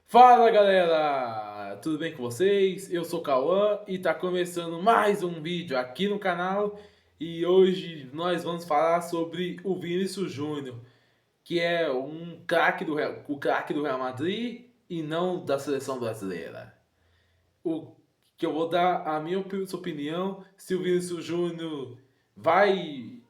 Fala galera, tudo bem com vocês? Eu sou o Cauã e tá começando mais um vídeo aqui no canal e hoje nós vamos falar sobre o Vinícius Júnior, que é o craque do Real Madrid e não da seleção brasileira. O que eu vou dar a minha opinião se o Vinícius Júnior vai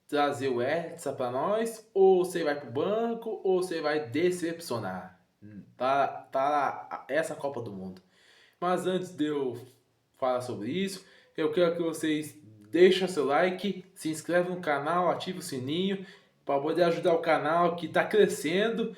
trazer o Hexa para nós, ou você vai para o banco, ou você vai decepcionar para essa Copa do Mundo. Mas antes de eu falar sobre isso, eu quero que vocês deixem seu like, se inscrevam no canal, ative o sininho para poder ajudar o canal que está crescendo,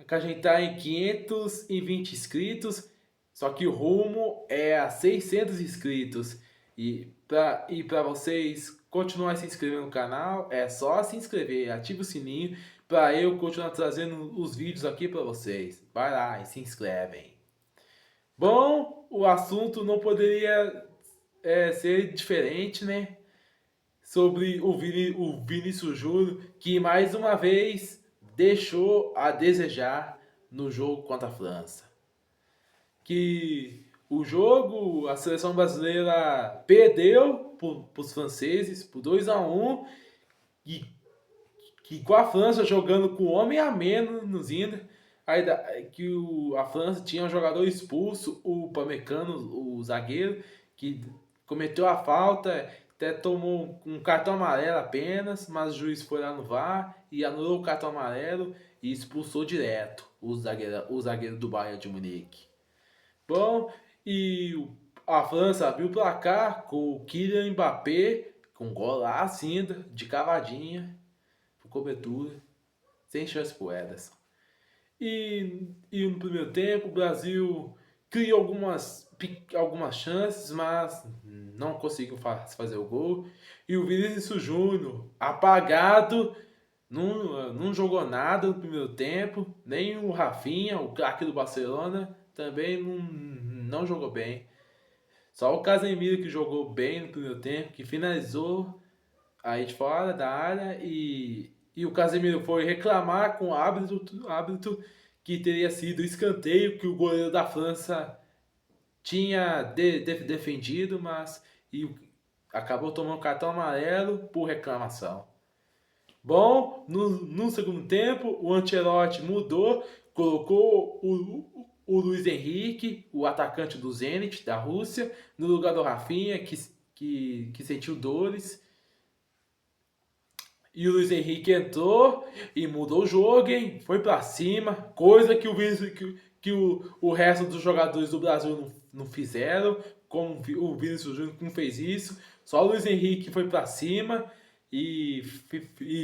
que a gente está em 520 inscritos, só que o rumo é a 600 inscritos. E para vocês continuar se inscrevendo no canal, é só se inscrever, ativa o sininho para eu continuar trazendo os vídeos aqui para vocês. Vai lá e se inscrevem. Bom, o assunto não poderia ser diferente, né? Sobre o Vinícius Júnior, que mais uma vez deixou a desejar no jogo contra a França. Que o jogo, a seleção brasileira perdeu para os franceses por 2-1 e que com a França jogando com homem a menos ainda, a França tinha um jogador expulso, o Pamecano, o zagueiro, que cometeu a falta, até tomou um cartão amarelo apenas, mas o juiz foi lá no VAR e anulou o cartão amarelo e expulsou direto o zagueiro do Bayern de Munique. Bom, a França abriu o placar com o Kylian Mbappé, com golaço ainda, de cavadinha, por cobertura, sem chance pro Ederson. E no primeiro tempo, o Brasil criou algumas chances, mas não conseguiu fazer o gol. E o Vinícius Júnior, apagado, não jogou nada no primeiro tempo. Nem o Rafinha, o craque do Barcelona, também não jogou bem. Só o Casemiro que jogou bem no primeiro tempo, que finalizou aí de fora da área e o Casemiro foi reclamar com o árbitro que teria sido escanteio que o goleiro da França tinha defendido, mas acabou tomando cartão amarelo por reclamação. Bom, no segundo tempo, o Ancelotti mudou, colocou o Luiz Henrique, o atacante do Zenit, da Rússia, no lugar do Rafinha, que sentiu dores. E o Luiz Henrique entrou e mudou o jogo, hein? Foi pra cima, coisa que o resto dos jogadores do Brasil não fizeram, como o Vinícius Júnior não fez isso. Só o Luiz Henrique foi pra cima e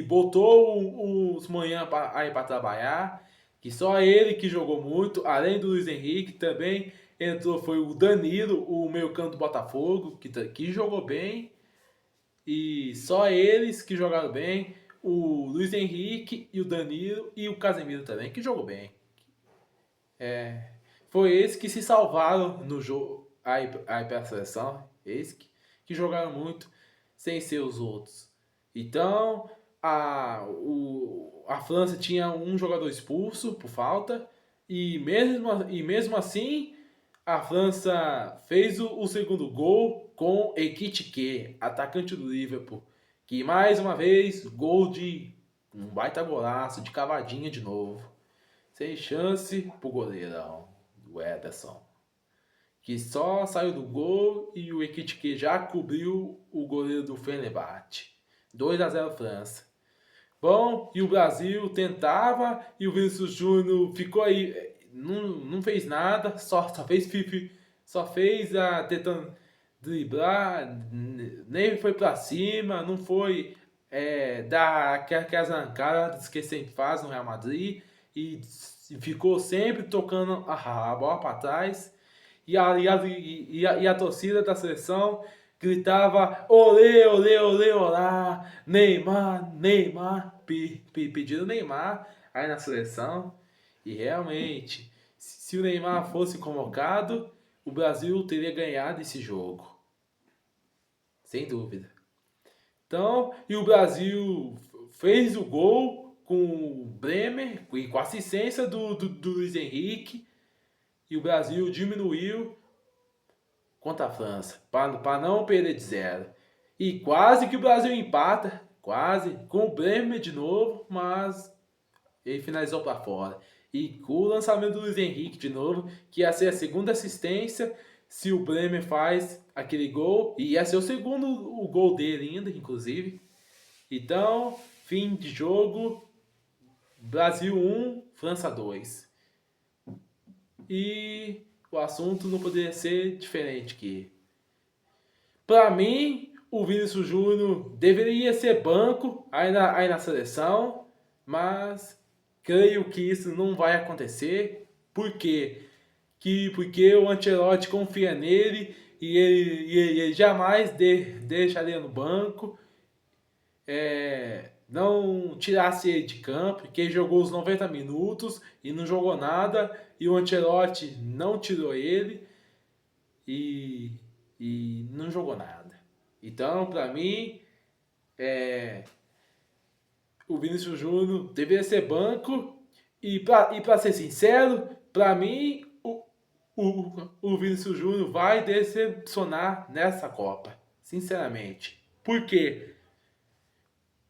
botou os manhã aí para trabalhar. Que só ele que jogou muito, além do Luiz Henrique, também entrou foi o Danilo, o meio-campo do Botafogo, que jogou bem. E só eles que jogaram bem, o Luiz Henrique e o Danilo e o Casemiro também, que jogou bem. Foi eles que se salvaram no jogo aí pela seleção, eles que jogaram muito sem ser os outros. Então, a França tinha um jogador expulso por falta, e mesmo assim, a França fez o segundo gol com Ekitike, atacante do Liverpool, que mais uma vez, gol de um baita golaço, de cavadinha de novo. Sem chance pro goleirão, o Ederson, que só saiu do gol e o Ekitike já cobriu o goleiro do Fenerbahçe. 2-0 França. Bom, e o Brasil tentava e o Vinícius Júnior ficou aí, não fez nada, só fez tentando driblar, nem foi pra cima, não foi dar aquelas arrancadas que sempre faz no Real Madrid e ficou sempre tocando a bola para trás e a torcida da seleção gritava olê, olê, olê, olá, Neymar, Neymar, pedindo Neymar aí na seleção. E realmente, se o Neymar fosse convocado, o Brasil teria ganhado esse jogo, sem dúvida. Então, e o Brasil fez o gol com o Bremer e com a assistência do Luiz Henrique. E o Brasil diminuiu contra a França, para não perder de 0. E quase que o Brasil empata, quase, com o Bremer de novo, mas ele finalizou para fora. E com o lançamento do Luiz Henrique de novo, que ia ser a segunda assistência, se o Bremer faz aquele gol, e ia ser o gol dele ainda, inclusive. Então, fim de jogo, Brasil 1, França 2. E o assunto não poderia ser diferente que, para mim, o Vinícius Júnior deveria ser banco aí na seleção, mas creio que isso não vai acontecer. Por quê? Porque o Ancelotti confia nele e ele jamais deixaria no banco. Não tirasse ele de campo, porque ele jogou os 90 minutos e não jogou nada, e o Ancelotti não tirou ele e não jogou nada. Então, para mim, o Vinícius Júnior deveria ser banco, e para ser sincero, para mim, o Vinícius Júnior vai decepcionar nessa Copa, sinceramente. Por quê?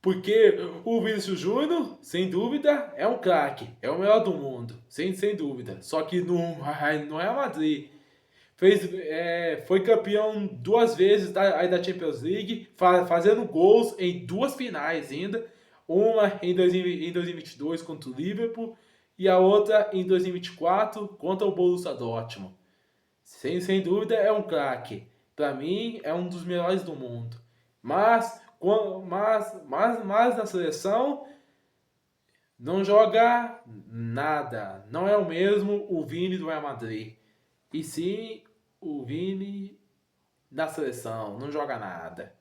Porque o Vinícius Júnior, sem dúvida, é um craque. É o melhor do mundo, sem dúvida. Só que no Real Madrid foi campeão 2 vezes da Champions League, fazendo gols em 2 finais ainda. Uma em 2022 contra o Liverpool e a outra em 2024 contra o Borussia Dortmund. Sem dúvida, é um craque. Para mim, é um dos melhores do mundo. Mas na seleção não joga nada. Não é o mesmo o Vini do Real Madrid. E sim o Vini da seleção. Não joga nada.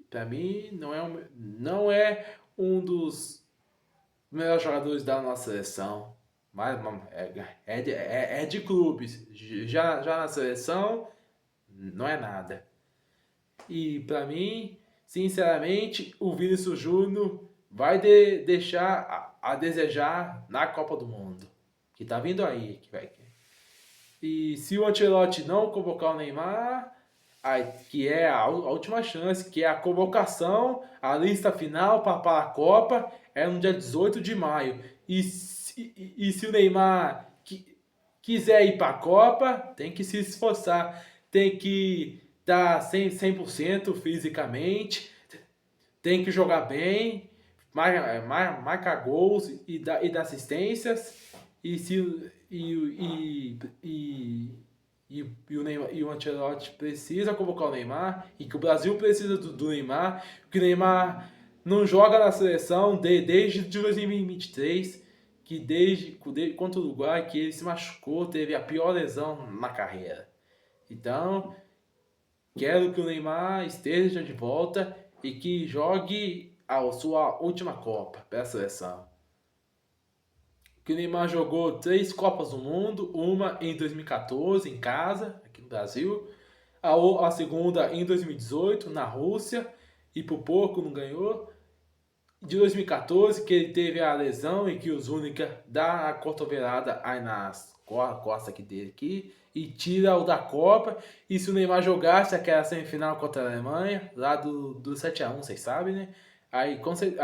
Para mim, não é um dos melhores jogadores da nossa seleção. Mas é de clubes. Já na seleção, não é nada. E para mim, sinceramente, o Vinícius Júnior vai deixar a desejar na Copa do Mundo. Que tá vindo aí. E se o Ancelotti não convocar o Neymar, que é a última chance, que é a convocação, a lista final para a Copa, é no dia 18 de maio. E se o Neymar quiser ir para a Copa, tem que se esforçar, tem que estar 100% fisicamente, tem que jogar bem, marcar gols e dar assistências. E o Ancelotti precisa convocar o Neymar, e que o Brasil precisa do Neymar, que o Neymar não joga na seleção desde 2023, que desde contra o Uruguai, que ele se machucou, teve a pior lesão na carreira. Então, quero que o Neymar esteja de volta e que jogue a sua última Copa pela seleção. Que o Neymar jogou 3 Copas do Mundo, uma em 2014 em casa, aqui no Brasil, a segunda em 2018 na Rússia, e por pouco não ganhou. De 2014, que ele teve a lesão e que o Zúñiga dá a cotovelada aí nas costas aqui dele aqui, e tira o da Copa. E se o Neymar jogasse aquela semifinal contra a Alemanha, lá do 7-1, vocês sabem, né? Aí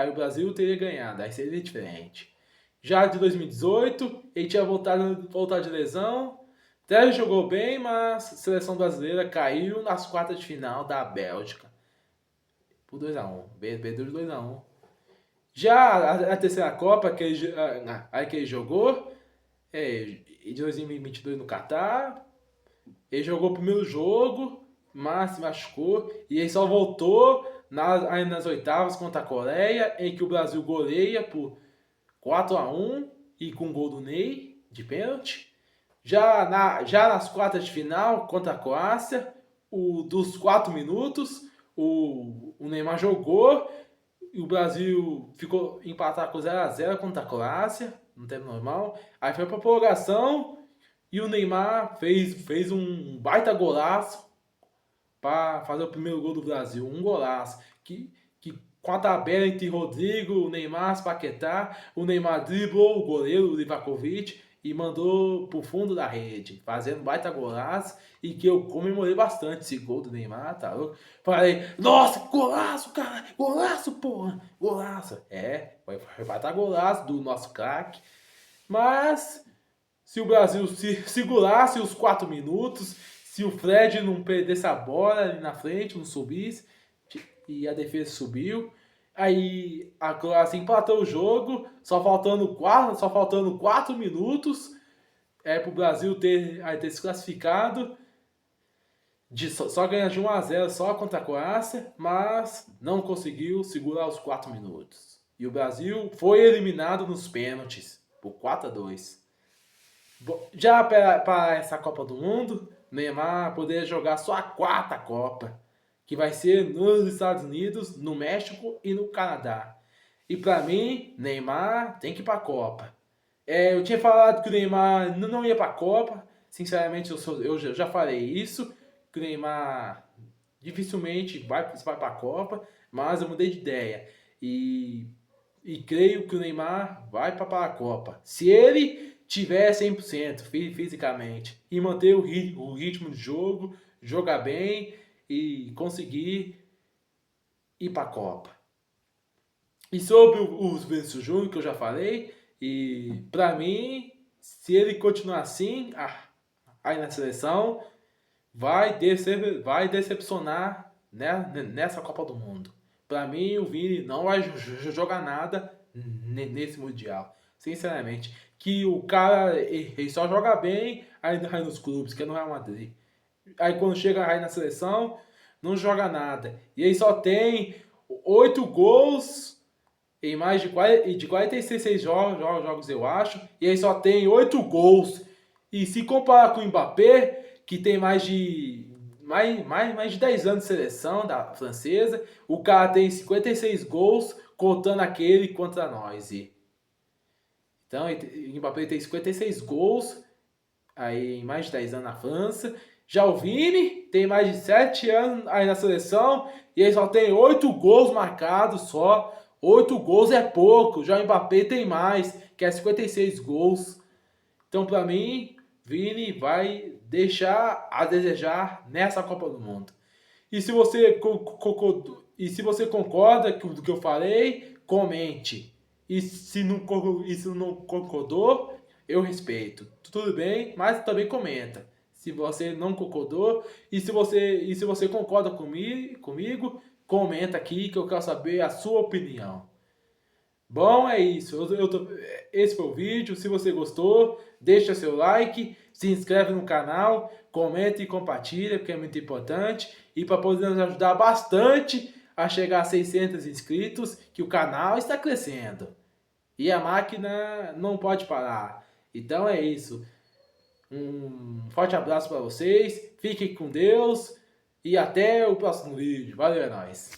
o Brasil teria ganhado, aí seria diferente. Já de 2018, ele tinha voltado de lesão, até jogou bem, mas a seleção brasileira caiu nas quartas de final da Bélgica por 2-1, perdeu de 2-1. Já a terceira Copa que ele jogou, de 2022 no Catar, ele jogou o primeiro jogo, mas se machucou, e ele só voltou nas oitavas contra a Coreia, em que o Brasil goleia por 4-1 e com gol do Ney de pênalti. Já nas quartas de final contra a Croácia, dos 4 minutos, o Neymar jogou e o Brasil ficou empatar com 0-0 contra a Croácia, no tempo normal. Aí foi para a prorrogação e o Neymar fez um baita golaço para fazer o primeiro gol do Brasil. Um golaço com a tabela entre Rodrigo, Neymar, Paquetá, o Neymar driblou o goleiro, o Livakovic, e mandou pro fundo da rede, fazendo baita golaço, e que eu comemorei bastante esse gol do Neymar, tá louco? Falei, nossa, golaço, cara, golaço, porra, golaço. Foi baita golaço do nosso craque, mas se o Brasil se segurasse os 4 minutos, se o Fred não perdesse a bola ali na frente, não subisse, e a defesa subiu, aí a Croácia empatou o jogo, só faltando 4 minutos para o Brasil ter se classificado, só ganhar de 1-0 só contra a Croácia, mas não conseguiu segurar os 4 minutos. E o Brasil foi eliminado nos pênaltis, por 4-2. Já para essa Copa do Mundo, Neymar poderia jogar só a 4ª Copa, que vai ser nos Estados Unidos, no México e no Canadá. E para mim, Neymar tem que ir para a Copa. Eu tinha falado que o Neymar não ia para a Copa. Sinceramente, eu já falei isso, que o Neymar dificilmente vai para a Copa, mas eu mudei de ideia. E creio que o Neymar vai para a Copa. Se ele tiver 100% fisicamente e manter o ritmo de jogo, jogar bem e conseguir ir para a Copa. E sobre os Vinícius Júnior, que eu já falei, e para mim, se ele continuar assim, aí na seleção, vai decepcionar, né, nessa Copa do Mundo. Para mim, o Vini não vai jogar nada nesse Mundial. Sinceramente. Que o cara ele só joga bem aí nos clubes, que é no Real Madrid. Aí quando chega aí na seleção, não joga nada. E aí só tem 8 gols em mais de 46 jogos, eu acho. E aí só tem 8 gols. E se comparar com o Mbappé, que tem mais de 10 anos de seleção da francesa, o cara tem 56 gols, contando aquele contra nós. Então, o Mbappé tem 56 gols, aí em mais de 10 anos na França. Já o Vini tem mais de 7 anos aí na seleção, e aí só tem 8 gols marcados só. 8 gols é pouco, já o Mbappé tem mais, que é 56 gols. Então, para mim, Vini vai deixar a desejar nessa Copa do Mundo. E se você concorda com o que eu falei, comente. E se não concordou, eu respeito. Tudo bem, mas também comenta. Se você não concordou e se você concorda comigo, comenta aqui que eu quero saber a sua opinião. Bom, é isso. Esse foi o vídeo. Se você gostou, deixa seu like, se inscreve no canal, comenta e compartilha, porque é muito importante. E para poder nos ajudar bastante a chegar a 600 inscritos, que o canal está crescendo. E a máquina não pode parar. Então é isso. Um forte abraço para vocês. Fiquem com Deus. E até o próximo vídeo. Valeu, é nóis.